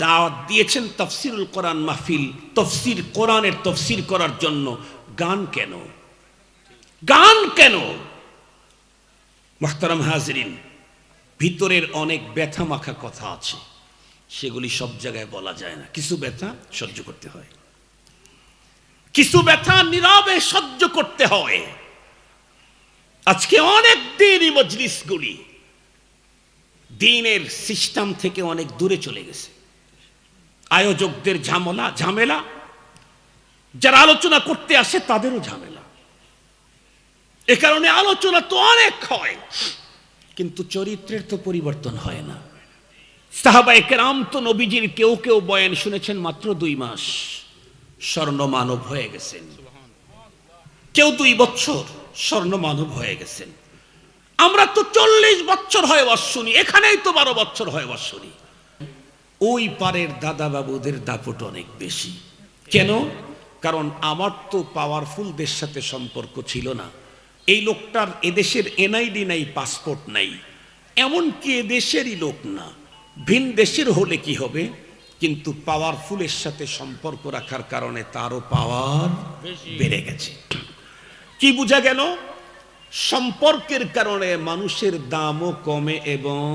দাওয়াত দিয়েছেন তাফসিরুল কোরআন মাহফিল, তাফসির কোরআনের তাফসির করার জন্য। গান কেন? গান কেন? মুহতারাম হাজিরিন, ভিতরের অনেক ব্যথা মাখা কথা আছে, সেগুলি সব জায়গায় বলা যায় না। কিছু ব্যথা সহ্য করতে হয়, কিছু ব্যথা নীরবে সহ্য করতে হয়। আজকে অনেক দিনই মজলিসগুলি দ্বীনের সিস্টেম থেকে অনেক দূরে চলে গেছে। আয়োজকদের ঝামেলা, যারা আলোচনা করতে আসে তাদেরও ঝামেলা। এ কারণে আলোচনা তো অনেক হয়, কিন্তু চরিত্রের তো পরিবর্তন হয় না। সাহাবায়ে কেরাম তো নবীজির কেউ কেউ বয়ান শুনেছেন মাত্র 2 মাস, স্বর্ণ মানব হয়ে গেছেন। কেউ 2 বছর স্বর্ণ মানব হয়ে গেছেন। আমরা তো 40 বছর হয় ওয়াজ শুনি, এখানেই তো 12 বছর হয় ওয়াজ শুনি। ওই পারের দাদা বাবুদের দাপট অনেক বেশি। কেন? কারণ আমার তো পাওয়ারফুলদের সাথে সম্পর্ক ছিল না। এই লোকটার এদেশের এনআইডি নাই, পাসপোর্ট নাই, এমনকি এদেশেরই লোক না, ভিন দেশের হলে কি হবে, কিন্তু পাওয়ারফুলের সাথে সম্পর্ক রাখার কারণে তারও পাওয়ার বেড়ে গেছে। কি বোঝা গেল? সম্পর্কের কারণে মানুষের দামও কমে এবং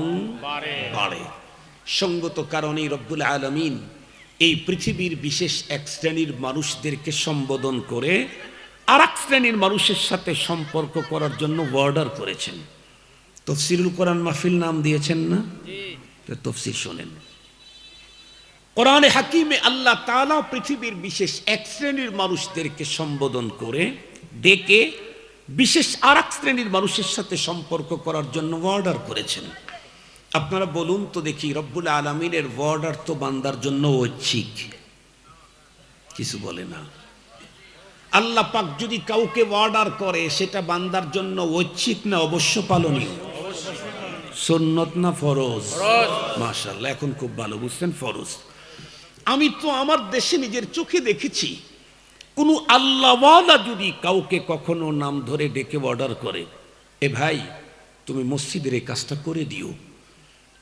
বাড়ে। সঙ্গত কারণেই রব্বুল আলামিন এই পৃথিবীর বিশেষ এক শ্রেণীর মানুষদেরকে সম্বোধন করে আর এক শ্রেণীর মানুষের সাথে সম্পর্ক করার জন্য অর্ডার করেছেন। তাফসিরুল কোরআন মাহফিল নাম দিয়েছেন না? তাফসির শোনেন। কোরআনে হাকিমে আল্লাহ তাআলা পৃথিবীর বিশেষ এক শ্রেণীর মানুষদেরকে সম্বোধন করে ডেকে বিশেষ আর এক শ্রেণীর মানুষের সাথে সম্পর্ক করার জন্য অর্ডার করেছেন। আপনারা বলুন তো দেখি, রব্বুল আলামিনের অর্ডার তো বান্দার জন্য ঐচ্ছিক, কিছু বলে না। আল্লাহ পাক যদি কাউকে অর্ডার করে সেটা বান্দার জন্য ঐচ্ছিক না অবশ্য পালনীয়? সুন্নত না ফরজ? মাশাআল্লাহ, এখন খুব ভালো বুঝছেন, ফরজ। আমি তো আমার দেশে নিজের চোখে দেখেছি, কোন আল্লাহওয়ালা যদি কাউকে কখনো নাম ধরে ডেকে অর্ডার করে, এ ভাই তুমি মসজিদের এই কাজটা করে দিও,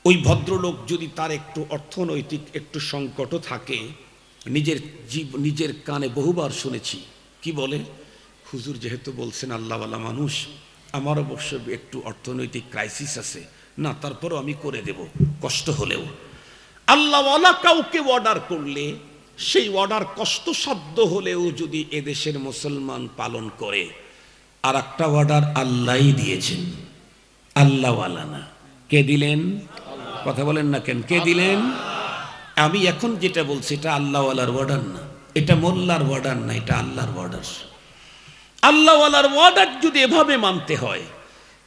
ওই ভদ্রলোক যদি তার একটু অর্থনৈতিক একটু সংকটও থাকে, নিজের কানে বহুবার শুনেছি, কি বলে, হুজুর যেহেতু বলছেন আল্লাহওয়ালা মানুষ, আমার অবশ্য একটু অর্থনৈতিক ক্রাইসিস আছে, না তারপরও আমি করে দেব কষ্ট হলেও। আল্লাহওয়ালা কাউকে অর্ডার করলে সেই অর্ডার কষ্টসাধ্য হলেও যদি এদেশের মুসলমান পালন করে, আর একটা অর্ডার আল্লাহই দিয়েছেন, আল্লাহওয়ালা না। কে দিলেন? কথা বলেন না কেন? কে দিলেন? আমি এখন যেটা বলছি এটা আল্লাহওয়ালার অর্ডার না, এটা মোল্লার অর্ডার না, এটা আল্লাহর অর্ডার। আল্লাহওয়ালার অর্ডার যদি এভাবে মানতে হয়,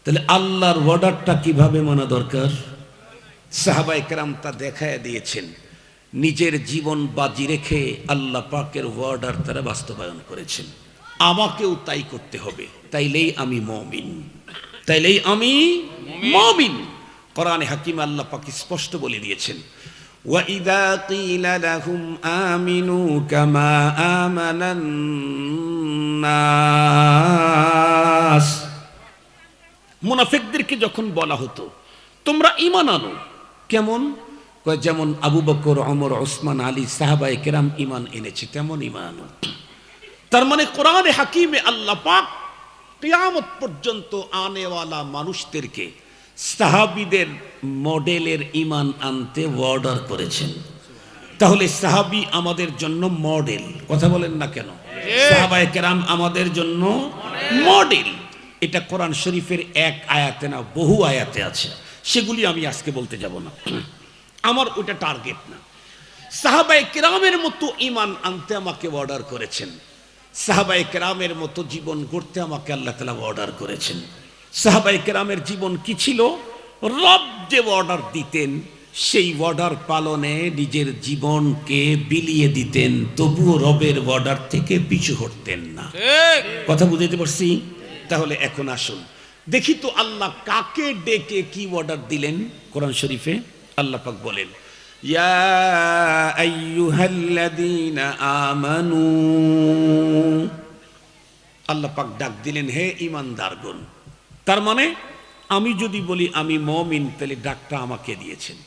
তাহলে আল্লাহর অর্ডারটা কিভাবে মানা দরকার? সাহাবায়ে কেরাম তা দেখায় দিয়েছেন, নিজের জীবন বাজি রেখে আল্লাহ পাকের অর্ডার তারা বাস্তবায়ন করেছেন। আমাকেও তাই করতে হবে, তাইলেই আমি মুমিন, তাইলেই আমি মুমিন। কোরআনে হাকিম আল্লাহ পাক স্পষ্ট বলে দিয়েছেন, وَإِذَا قِيلَ لَهُمْ آمِنُوا كَمَا آمَنَ النَّاسُ, মুনাফিকদেরকে যখন বলা হতো তোমরা ঈমান আনো, কেমন? যেমন আবু বকর, ওমর, ওসমান, আলী সাহাবায়ে কেরাম ঈমান এনেছে, তেমন ঈমান আনো। তার মানে কোরআনে হাকিমে আল্লাহ পাক কিয়ামত পর্যন্ত আনেওয়ালা মানুষদেরকে সাহাবীদের মডেলের ঈমান আনতে অর্ডার করেছেন। তাহলে সাহাবী আমাদের জন্য মডেল, কথা বলেন না কেন? সাহাবায়ে কেরাম আমাদের জন্য মডেল। এটা কোরআন শরীফের এক আয়াতে না, বহু আয়াতে আছে, সেগুলি আমি আজকে বলতে যাব না, আমার ওইটা টার্গেট না। সাহাবায়ে কেরামের মতো ঈমান আনতে আমাকে অর্ডার করেছেন, সাহাবায়ে কেরামের মতো জীবন গড়তে আমাকে আল্লাহ তাআলা অর্ডার করেছেন। সাহাবায়ে কেরামের জীবন কি ছিল? রব যে অর্ডার দিতেন সেই অর্ডার পালনে নিজের জীবনকে বিলিয়ে দিতেন, তবুও রবের অর্ডার থেকে পিছু হটতেন না। কথা বুঝাইতে পারছি? তাহলে এখন আসুন দেখি তো আল্লাহ কাকে ডেকে কি অর্ডার দিলেন। কোরআন শরীফে আল্লাহ পাক বলেন, ইয়া আইয়ুহাল্লাযীনা আমানু, আল্লাহ পাক ডাক দিলেন হে ঈমানদারগণ। তার মানে আমি যদি বলি আমি মুমিন, তাহলে ডাকটা আমাকে দিয়েছেন।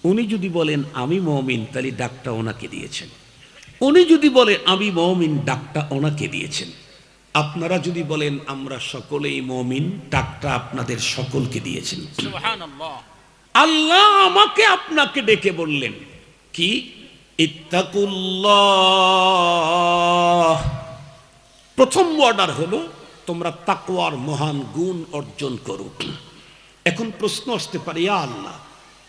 উনি যদি বলেন আমি মুমিন, তাহলে ডাকটা ওনাকে দিয়েছেন। উনি যদি বলে আমি মুমিন, ডাকটা ওনাকে দিয়েছেন। আপনারা যদি বলেন আমরা সকলেই মুমিন, ডাকটা আপনাদের সকলকে দিয়েছেন। সুবহানাল্লাহ। আল্লাহ আমাকে আপনাকে ডেকে বললেন কি, ইত্তাকুল্লাহ। প্রথম অর্ডার হলো তোমরা তাকওয়ার মহান গুণ অর্জন করো। এখন প্রশ্ন আসতে পারে, ইয়া আল্লাহ,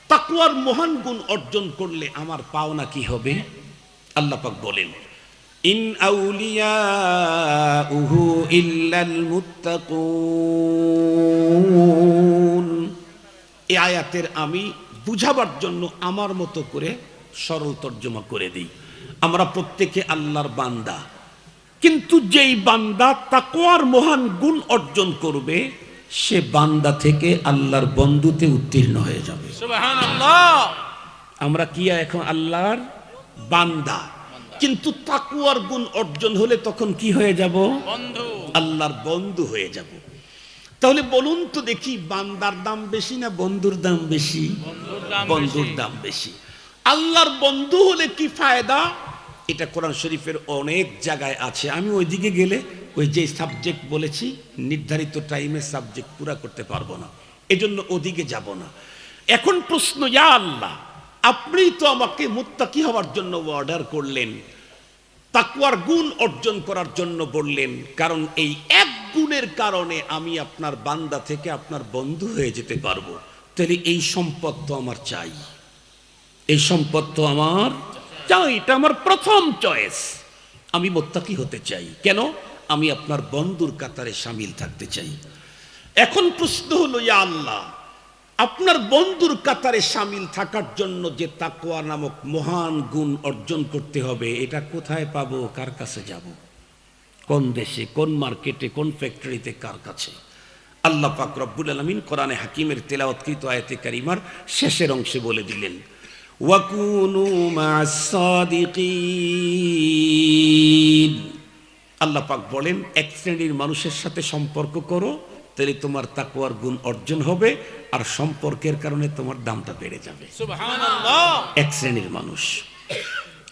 তাকওয়ার মহান গুণ অর্জন করলে আমার পাওনা কি হবে? আল্লাহ পাক বলেন, ইন আউলিয়াউহু ইল্লাল মুত্তাকুন। এই আয়াতের আমি বুঝাবার জন্য আমার মতো করে সরল তর্জমা করে দিই। আমরা প্রত্যেকে আল্লাহর বান্দা, কিন্তু যেই বান্দা তাকওয়ার মহান গুণ অর্জন করবে, সে বান্দা থেকে আল্লাহর বন্ধুতে উত্তীর্ণ হয়ে যাবে। সুবহানাল্লাহ। আমরা কি এখন আল্লাহর বান্দা, কিন্তু তাকওয়ার গুণ অর্জন হলে তখন কি হয়ে যাব? বন্ধু। আল্লাহর বন্ধু হয়ে যাব। তাহলে বলুন তো দেখি, বান্দার দাম বেশি না বন্ধুর দাম বেশি? বন্ধুর দাম বেশি। আল্লাহর বন্ধু হলে কি ফায়দা? এটা কোরআন শরীফের অনেক জায়গায় আছে। আমি ওইদিকে গেলে ওই যে সাবজেক্ট বলেছি, নির্ধারিত টাইমে সাবজেক্ট পুরা করতে পারবো না, এজন্য ওদিকে যাব না। এখন প্রশ্ন, ইয়া আল্লাহ, আপনি তো আমাকে মুত্তাকি হওয়ার জন্য অর্ডার করলেন, তাকওয়ার গুণ অর্জন করার জন্য বললেন, কারণ এই এক গুণের কারণে আমি আপনার বান্দা থেকে আপনার বন্ধু হয়ে যেতে পারবো। তাহলে এই সম্পদ তো আমার চাই, এই সম্পদ তো আমার চাই, এটা আমার প্রথম চয়েস। আমি মুত্তাকি হতে চাই। কেন? আমি আপনার বন্ধুর কাতারে শামিল থাকতে চাই। এখন প্রশ্ন হলো, ইয়া আল্লাহ, আপনার বন্ধুর কাতারে শামিল থাকার জন্য যে তাকওয়া নামক মহান গুণ অর্জন করতে হবে, এটা কোথায় পাবো? কার কাছে যাব? কোন দেশে, কোন মার্কেটে, কোন ফ্যাক্টরিতে, কার কাছে? আল্লাহ পাক রব্বুল আলামিন কোরআনে হাকিমের তেলাওয়াতকৃত আয়াতে কারিমার শেষের অংশে বলে দিলেন, ওয়াকুনু মা'আস সাদিকিন। আল্লাহ পাক বলেন, এক শ্রেণীর মানুষের সাথে সম্পর্ক করো, তাহলে তোমার তাকওয়ার গুণ অর্জন হবে, আর সম্পর্কের কারণে তোমার দামটা বেড়ে যাবে। সুবহানাল্লাহ। এক শ্রেণীর মানুষ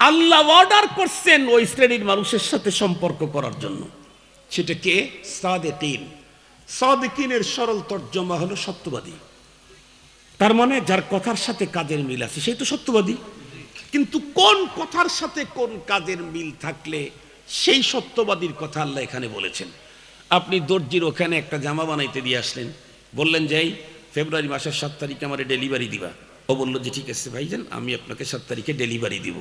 আল্লাহ অর্ডার করছেন ওই শ্রেণীর মানুষের সাথে সম্পর্ক করার জন্য। সেটা কে? সাদিকিন। সাদিকিনের সরল তর্জমা হলো সত্যবাদী। তার মানে যার কথার সাথে কাজের মিল আছে সেই তো সত্যবাদী। কিন্তু কোন কথার সাথে কোন কাজের মিল থাকলে সেই সত্যবাদীর কথা আল্লাহ এখানে বলেছেন। আপনি দর্জির ওখানে একটা জামা বানাইতে দিয়ে আসলেন, বললেন যে এই ফেব্রুয়ারি মাসের 7 তারিখে আমার ডেলিভারি দিবা। ও বললো যে ঠিক আছে ভাইজান, আমি আপনাকে 7 তারিখে ডেলিভারি দিব।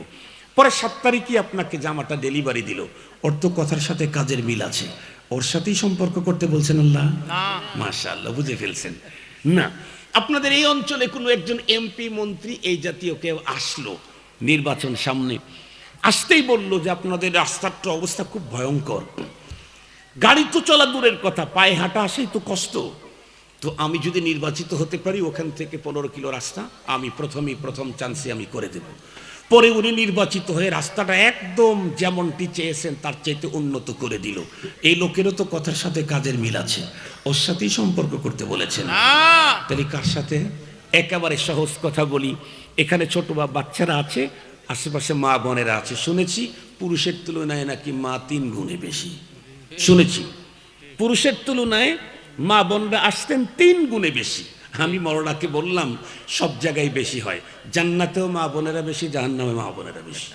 পরে 7 তারিখে আপনাকে জামাটা ডেলিভারি দিল। ওর তো কথার সাথে কাজের মিল আছে, ওর সাথেই সম্পর্ক করতে বলছেন আল্লাহ? না। মাশাআল্লাহ, বুঝে ফেলছেন না? আপনাদের এই অঞ্চলে কোনো একজন এমপি, মন্ত্রী, এই জাতীয় কেউ আসলো, নির্বাচন সামনে, আসতেই বলল যে আপনাদের রাস্তার অবস্থা খুব ভয়ঙ্কর, গাড়ি তো চলা দূরের কথা, পায়ে হাঁটা আসেই তো কষ্ট। তো আমি যদি নির্বাচিত হতে পারি, ওখান থেকে 15 কিলো রাস্তা আমি প্রথম চান্সে আমি করে দেব। পরে উনি নির্বাচিত হয়ে রাস্তাটা একদম যেমনটি চেয়েছেন তার চাইতে উন্নত করে দিল। এই লোকেরও তো কথার সাথে কাজের মিল আছে, ওর সাথেই সম্পর্ক করতে বলেছেন। তাহলে কার সাথে? একেবারে সহজ কথা বলি, এখানে ছোট বা বাচ্চারা আছে, আশেপাশে মা বোনেরা আছে। শুনেছি পুরুষের তুলনায় নাকি মা 3 গুণে বেশি। শুনেছি পুরুষের তুলনায় মা বোনরা আসতেন 3 গুণে বেশি। আমি মরণাকে বললাম সব জায়গায় বেশি হয়, জান্নাতেও মা বোনেরা বেশি, জাহান্নামে মা বোনেরা বেশি।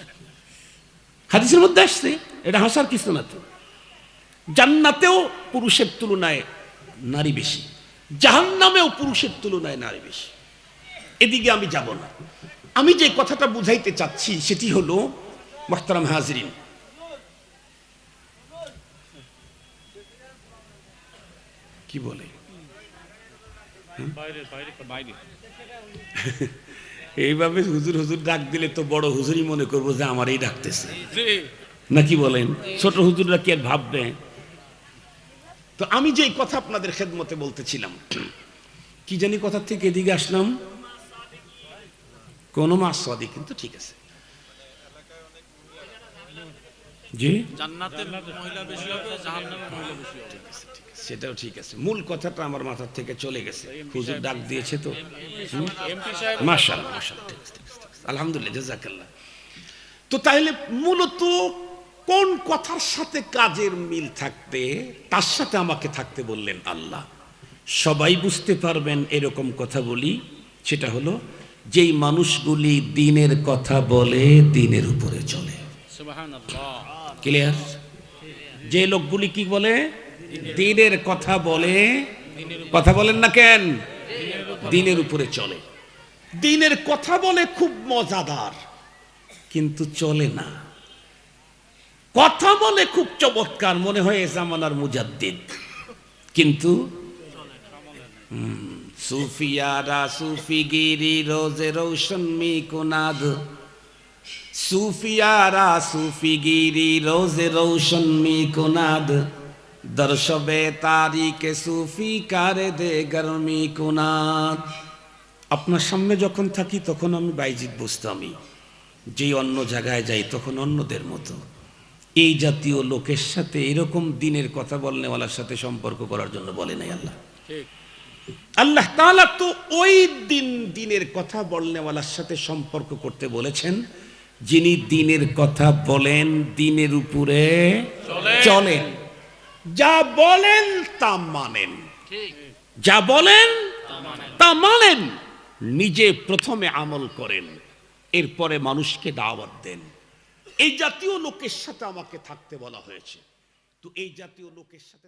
হাদিসের মধ্যে আসছে, এটা হাসার কিছু না তো। জান্নাতেও পুরুষের তুলনায় নারী বেশি, জাহান্নামেও পুরুষের তুলনায় নারী বেশি। এদিকে আমি যাব না। আমি যে কথাটা বুঝাইতে চাচ্ছি সেটি হলো, মুহতারাম হাজিরিন, কি বলে এইভাবে হুজুর হুজুর ডাক দিলে তো বড় হুজুরই মনে করবো যে আমারই ডাকতেছে, নাকি বলেন? ছোট হুজুররা কি আর ভাববে? তো আমি যে কথা আপনাদের খেদমতে বলতেছিলাম, কি জানি কথা থেকে এদিকে আসলাম, কোন মাসওয়াদি, কিন্তু ঠিক আছে। জি, জান্নাতে মহিলা বেশি হবে, জাহান্নামে মহিলা বেশি হবে। সেটাও ঠিক আছে। মূল কথাটা আমার মাথার থেকে চলে গেছে। হুজুর ডাক দিয়েছে তো। এমপি সাহেব মাশাআল্লাহ, মাশাআল্লাহ, ঠিক আছে, ঠিক আছে, ঠিক আছে। আলহামদুলিল্লাহ, জাযাকাল্লাহ। তো তাইলে মূলত কোন কথার সাথে কাজের মিল থাকতে, তার সাথে আমাকে থাকতে বললেন আল্লাহ। সবাই বুঝতে পারবেন এরকম কথা বলি, সেটা হলো যেই মানুষগুলি দিনের কথা বলে দিনের উপরে চলে। সুবহানাল্লাহ। ক্লিয়ার? যে লোকগুলি কি বলে? দিনের কথা বলে। কথা বলেন না কেন? দিনের উপরে চলে। দিনের কথা বলে খুব মজাদার, কিন্তু চলে না। কথা বলে খুব চমৎকার, মনে হয় এ জামানার মুজাদ্দিদ, কিন্তু সুফিয়ারা সুফিগিরি রোজে রোশন মি কুনাদ, সুফিয়ারা সুফিগিরি রোজে রোশন মি কুনাদ, দর্শবে তারিকে সুফি কারে দে গরমি কুনাদ। আপনার সামনে যখন থাকি তখন আমি বাইজিদ বুঝতামই, যেই অন্য জায়গায় যাই তখন অন্যদের মতো। এই জাতীয় লোকের সাথে, এরকম দিনের কথা বলনেওয়ালার সাথে সম্পর্ক করার জন্য বলে নাই আল্লাহ। ঠিক। আল্লাহ তাআলা তো ওই দিনের কথা বলনেওয়ালার সাথে সম্পর্ক করতে বলেছেন যিনি দিনের কথা বলেন, দিনের উপরে চলেন, যা বলেন তা মানেন, ঠিক। যা বলেন তা মানেন, নিজে প্রথমে আমল করেন, এরপরে মানুষকে দাওয়াত দেন। এই জাতীয় লোকের সাথে আমাকে থাকতে বলা হয়েছে। তো এই জাতীয় লোকের সাথে